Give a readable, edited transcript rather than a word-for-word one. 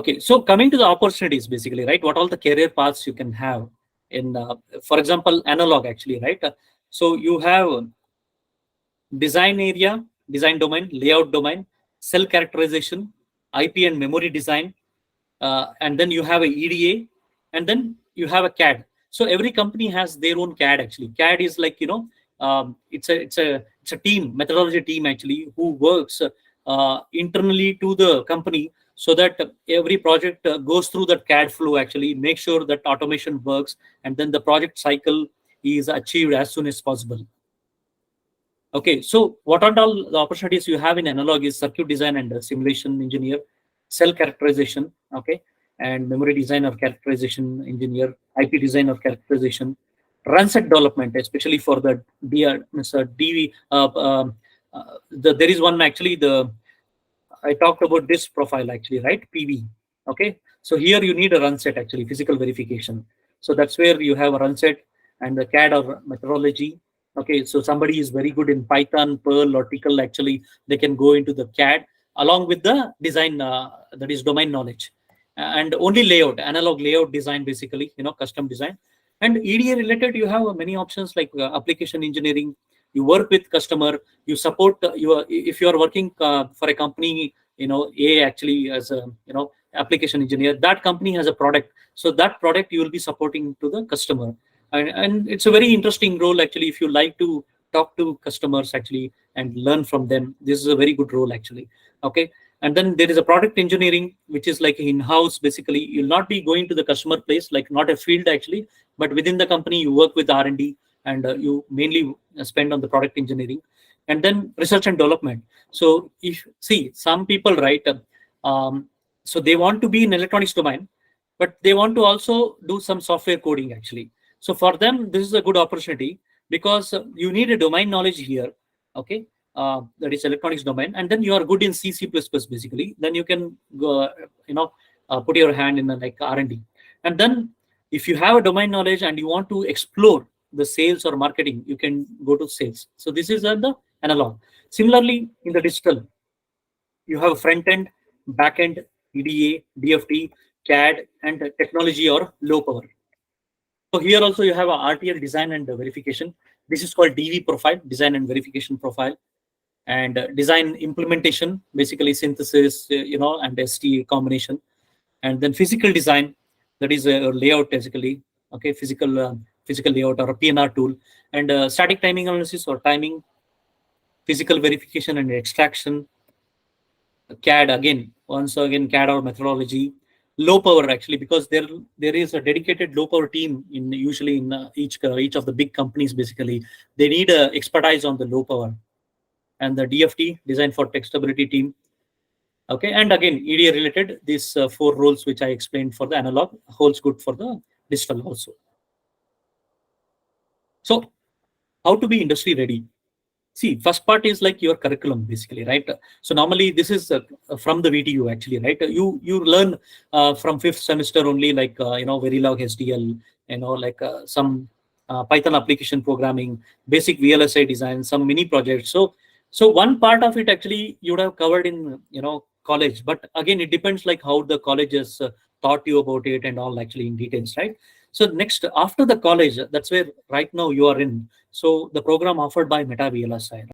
Okay, so coming to the opportunities, basically, right? What all the career paths you can have in, for example, analog, actually, right? So you have design area, design domain, layout domain, cell characterization, IP and memory design, and then you have a EDA, and then you have a CAD. So every company has their own CAD actually. CAD is like, it's a team, methodology team actually, who works internally to the company, so that every project goes through that CAD flow actually, make sure that automation works, and then the project cycle is achieved as soon as possible. Okay, so what are all the opportunities you have in analog is circuit design and simulation engineer, cell characterization, okay, and memory design or characterization engineer, IP design or characterization, run set development, especially for the DV. There is one actually, I talked about this profile actually, right? PV. Okay, so here you need a run set actually, physical verification. So that's where you have a run set and the CAD or methodology. Okay, so somebody is very good in Python, Perl, or Tcl. Actually, they can go into the CAD along with the design, that is domain knowledge, and only layout, analog layout design, basically, custom design. And EDA related, you have many options like application engineering. You work with customer, you support if you are working for a company, A actually, as a application engineer, that company has a product, so that product you will be supporting to the customer. And it's a very interesting role actually, if you like to talk to customers actually and learn from them. This is a very good role actually. Okay, and then there is a product engineering, which is like in-house. Basically, you'll not be going to the customer place, like not a field actually, but within the company you work with R&D, and you mainly spend on the product engineering. And then research and development. So if see some people, right, so they want to be in electronics domain, but they want to also do some software coding actually. So for them, this is a good opportunity, because you need a domain knowledge here. Okay, that is electronics domain, and then you are good in C++ basically. Then you can go, put your hand in the like R&D. And then if you have a domain knowledge and you want to explore the sales or marketing, you can go to sales. So this is the analog. Similarly, in the digital, you have front end, back end, EDA, DFT, CAD, and technology or low power. So here also you have a RTL, design and verification. This is called DV profile, design and verification profile. And design implementation, basically synthesis, and ST combination. And then physical design, that is a layout basically. Okay, physical layout or a PNR tool. And static timing analysis or timing, physical verification and extraction. CAD again, once again CAD or methodology. Low power actually, because there is a dedicated low power team in usually in each of the big companies. Basically, they need expertise on the low power. And the DFT, design for testability team. Okay, and again EDA related, these 4 roles which I explained for the analog holds good for the digital also. So how to be industry ready? See, first part is like your curriculum basically, right? So normally this is from the VTU actually, right? You learn from 5th semester only, like Verilog SDL, like some Python application programming, basic VLSI design, some mini projects. So one part of it actually you would have covered in college, but again it depends like how the college has taught you about it and all actually in details, right? So next, after the college, that's where right now you are in. So the program offered by Meta VLSI.